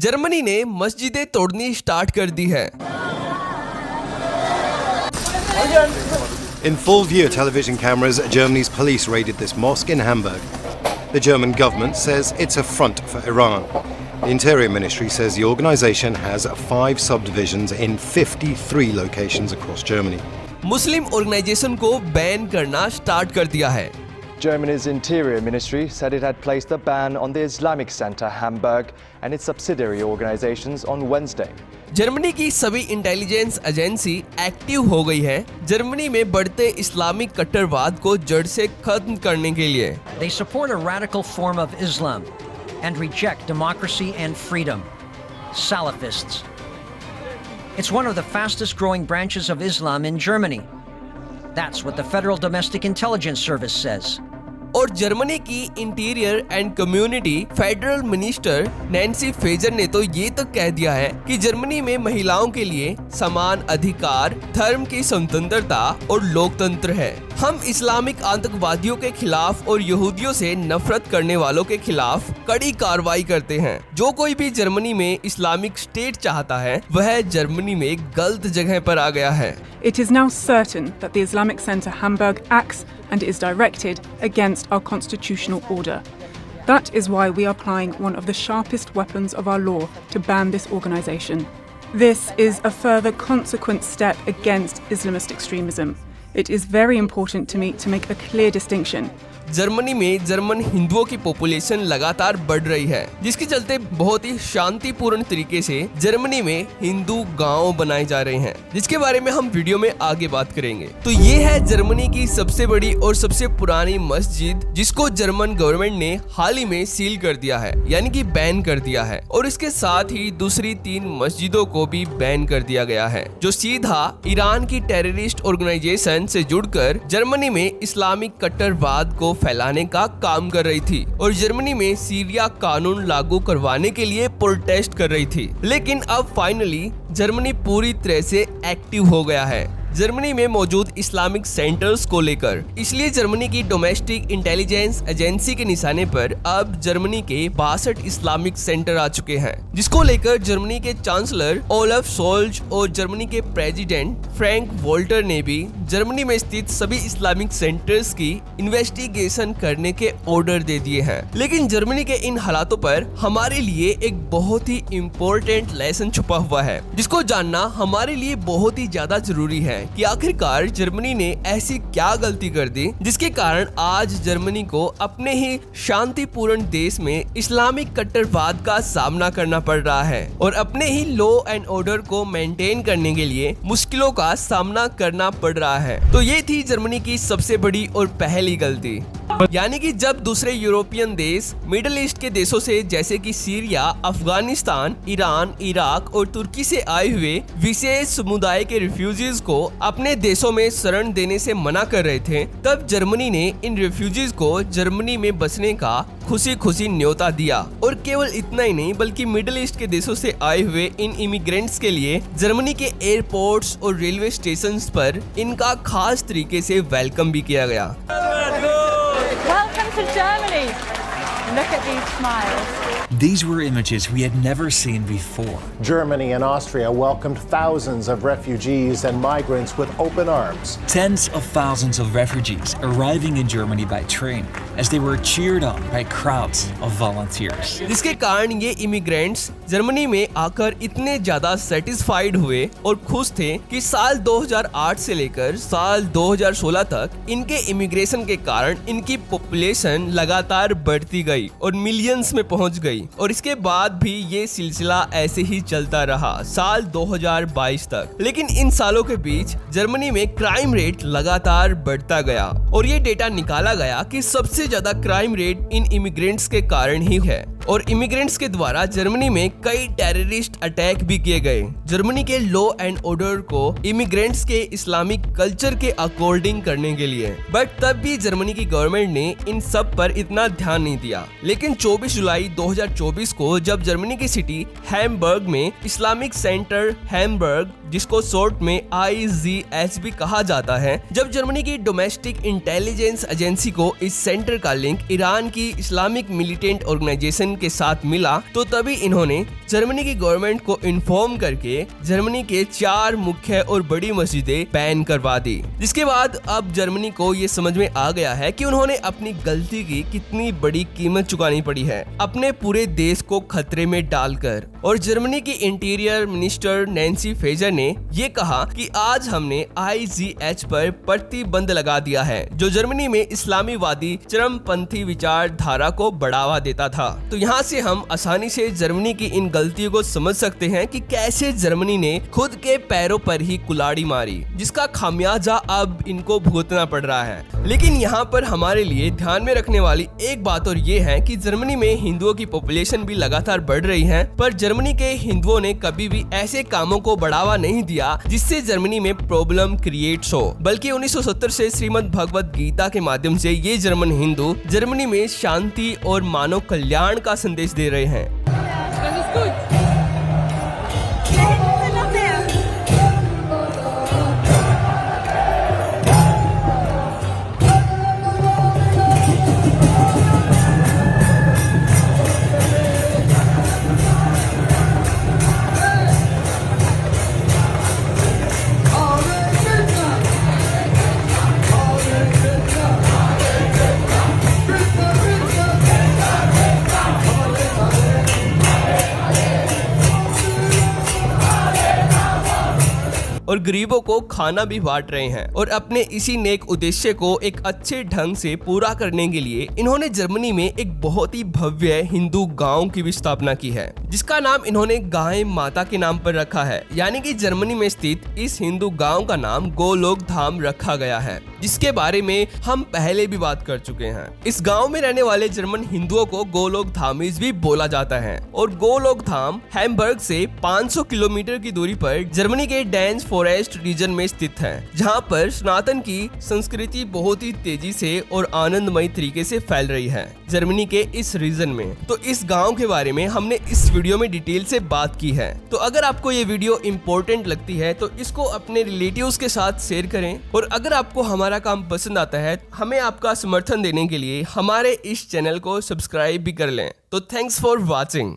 Germany ने मस्जिदें तोड़नी start कर दी है। In full view of television cameras, Germany's police raided this mosque in Hamburg. The German government says it's a front for Iran. The Interior Ministry says the organization has 5 subdivisions in 53 locations across Germany. Muslim organisation को ban करना start कर दिया है। Germany's Interior Ministry said it had placed a ban on the Islamic Center Hamburg and its subsidiary organizations on Wednesday. Germany की सभी intelligence agency active हो गई है जर्मनी में बढ़ते इस्लामिक कट्टरवाद को जड़ से खत्म करने के लिए। They support a radical form of Islam and reject democracy and freedom. Salafists. It's one of the fastest growing branches of Islam in Germany. That's what the Federal Domestic Intelligence Service says. और Germany की interior and community federal minister Nancy phasor ने तो ये तक कह दिया है कि जर्मनी में महिलाओं के लिए समान अधिकार, धर्म की स्वतंत्रता और लोकतंत्र है। हम इस्लामिक आतंकवादियों के खिलाफ और यहूदियों से नफरत करने वालों के खिलाफ कड़ी कार्रवाई करते हैं। जो कोई भी जर्मनी में इस्लामिक स्टेट चाहता है वह जर्मनी में गलत जगह पर आ गया है। It is now certain that the Islamic Center Hamburg acts and is directed against our constitutional order. That is why we are applying one of the sharpest weapons of our law to ban this organization. This is a further consequent step against Islamist extremism. It is very important to me to make a clear distinction. Germany में German हिंदुओं की population लगातार बढ़ रही है, जिसके चलते बहुत ही शांतिपूर्ण तरीके से जर्मनी में हिंदू गांव बनाए जा रहे हैं, जिसके बारे में हम वीडियो में आगे बात करेंगे। तो ये है जर्मनी की सबसे बड़ी और सबसे पुरानी मस्जिद, जिसको जर्मन गवर्नमेंट ने हाल ही में सील कर दिया है, यानी कि बैन कर दिया है। और इसके साथ ही दूसरी 3 मस्जिदों को भी बैन कर दिया गया है, जो सीधा ईरान की टेररिस्ट ऑर्गेनाइजेशन से जुड़कर जर्मनी में इस्लामिक कट्टरवाद को फैलाने का काम कर रही थी और जर्मनी में सीरिया कानून लागू करवाने के लिए प्रोटेस्ट कर रही थी। लेकिन अब फाइनली जर्मनी पूरी तरह से एक्टिव हो गया है जर्मनी में मौजूद इस्लामिक सेंटर्स को लेकर। इसलिए जर्मनी की डोमेस्टिक इंटेलिजेंस एजेंसी के निशाने पर अब जर्मनी के 62 इस्लामिक सेंटर आ चुके हैं, जिसको लेकर जर्मनी के चांसलर ओलफ शोल्ज और जर्मनी के प्रेसिडेंट फ्रैंक वोल्टर ने भी जर्मनी में स्थित सभी इस्लामिक सेंटर्स की इन्वेस्टिगेशन करने के ऑर्डर दे दिए हैं। लेकिन जर्मनी के इन हालातों पर हमारे लिए एक बहुत ही इम्पोर्टेंट लेसन छुपा हुआ है, जिसको जानना हमारे लिए बहुत ही ज्यादा जरूरी है कि आखिरकार जर्मनी ने ऐसी क्या गलती कर दी जिसके कारण आज जर्मनी को अपने ही शांतिपूर्ण देश में इस्लामिक कट्टरवाद का सामना करना पड़ रहा है और अपने ही लॉ एंड ऑर्डर को मेंटेन करने के लिए मुश्किलों का सामना करना पड़ रहा है। तो ये थी जर्मनी की सबसे बड़ी और पहली गलती, यानी कि जब दूसरे यूरोपियन देश मिडिल ईस्ट के देशों से जैसे कि सीरिया, अफगानिस्तान, ईरान, इराक और तुर्की से आए हुए विशेष समुदाय के रिफ्यूजीज को अपने देशों में शरण देने से मना कर रहे थे, तब जर्मनी ने इन रिफ्यूजीज को जर्मनी में बसने का खुशी खुशी न्योता दिया। और केवल इतना ही नहीं बल्कि मिडिल ईस्ट के देशों से आए हुए इन इमिग्रेंट्स के लिए जर्मनी के एयरपोर्ट्स और रेलवे स्टेशंस पर इनका खास तरीके से वेलकम भी किया गया। Welcome to Germany. Look at these smiles. These were images we had never seen before. Germany and Austria welcomed thousands of refugees and migrants with open arms. Tens of thousands of refugees arriving in Germany by train as they were cheered on by crowds of volunteers. जिसके कारण ये immigrants Germany में आकर इतने ज्यादा satisfied हुए और खुश थे कि साल 2008 से लेकर साल 2016 तक इनके इमिग्रेशन के कारण इनकी पॉपुलेशन लगातार बढ़ती गई और मिलियंस में पहुंच गई। और इसके बाद भी ये सिलसिला ऐसे ही चलता रहा साल 2022 तक। लेकिन इन सालों के बीच जर्मनी में क्राइम रेट लगातार बढ़ता गया और ये डेटा निकाला गया कि सबसे ज्यादा क्राइम रेट इन इमिग्रेंट्स के कारण ही है और इमिग्रेंट्स के द्वारा जर्मनी में कई टेररिस्ट अटैक भी किए गए। जर्मनी के लॉ एंड ऑर्डर को इमिग्रेंट्स के इस्लामिक कल्चर के अकॉर्डिंग करने के लिए, बट तब भी जर्मनी की गवर्नमेंट ने इन सब पर इतना ध्यान नहीं दिया। लेकिन 24 जुलाई 2024 को जब जर्मनी की सिटी हैम्बर्ग में इस्लामिक सेंटर हैम्बर्ग, जिसको शॉर्ट में IZS भी कहा जाता है, जब जर्मनी की डोमेस्टिक इंटेलिजेंस एजेंसी को इस सेंटर का लिंक ईरान की इस्लामिक मिलिटेंट ऑर्गेनाइजेशन पॉपुलेशन के साथ मिला तो तभी इन्होंने जर्मनी की गवर्नमेंट को इन्फॉर्म करके जर्मनी के 4 मुख्य और बड़ी मस्जिदें बैन करवा दी। जिसके बाद अब जर्मनी को ये समझ में आ गया है कि उन्होंने अपनी गलती की कितनी बड़ी कीमत चुकानी पड़ी है अपने पूरे देश को खतरे में डालकर। और जर्मनी की इंटीरियर मिनिस्टर नैन्सी फेजर ने ये कहा कि आज हमने IGH पर प्रतिबंध लगा दिया है जो जर्मनी में इस्लामीवादी चरमपंथी विचारधारा को बढ़ावा देता था। तो यहाँ से हम आसानी से जर्मनी की इन गलतियों को समझ सकते हैं कि कैसे जर्मनी ने खुद के पैरों पर ही कुल्हाड़ी मारी, जिसका खामियाजा अब इनको भुगतना पड़ रहा है। लेकिन यहाँ पर हमारे लिए ध्यान में रखने वाली एक बात और ये है कि जर्मनी में हिंदुओं की पॉपुलेशन भी लगातार बढ़ रही है, पर जर्मनी के हिंदुओं ने कभी भी ऐसे कामों को बढ़ावा नहीं दिया जिससे जर्मनी में प्रॉब्लम क्रिएट्स हो, बल्कि 1970 से श्रीमद् भगवत गीता के माध्यम से ये जर्मन हिंदू जर्मनी में शांति और मानव कल्याण का संदेश दे रहे हैं। और गरीबों को खाना भी बांट रहे हैं। और अपने इसी नेक उद्देश्य को एक अच्छे ढंग से पूरा करने के लिए इन्होंने जर्मनी में एक बहुत ही भव्य हिंदू गांव की भी स्थापना की है, जिसका नाम इन्होंने गाय माता के नाम पर रखा है। यानी कि जर्मनी में स्थित इस हिंदू गांव का नाम गोलोक धाम रखा गया है, जिसके बारे में हम पहले भी बात कर चुके हैं। इस गांव में रहने वाले जर्मन हिंदुओं को गोलोक धामीज भी बोला जाता है। और गोलोक धाम हैम्बर्ग से 500 किलोमीटर की दूरी पर जर्मनी के डेंस फॉरेस्ट रीजन में स्थित है, जहां पर सनातन की संस्कृति बहुत ही तेजी से और आनंदमय तरीके से फैल रही है जर्मनी के इस रीजन में। तो इस गांव के बारे में हमने इस वीडियो में डिटेल से बात की है। तो अगर आपको ये वीडियो इंपॉर्टेंट लगती है तो इसको अपने रिलेटिव्स के साथ शेयर करें। और अगर आपको हमारा काम पसंद आता है, हमें आपका समर्थन देने के लिए हमारे इस चैनल को सब्सक्राइब भी कर लें। तो थैंक्स फॉर वॉचिंग।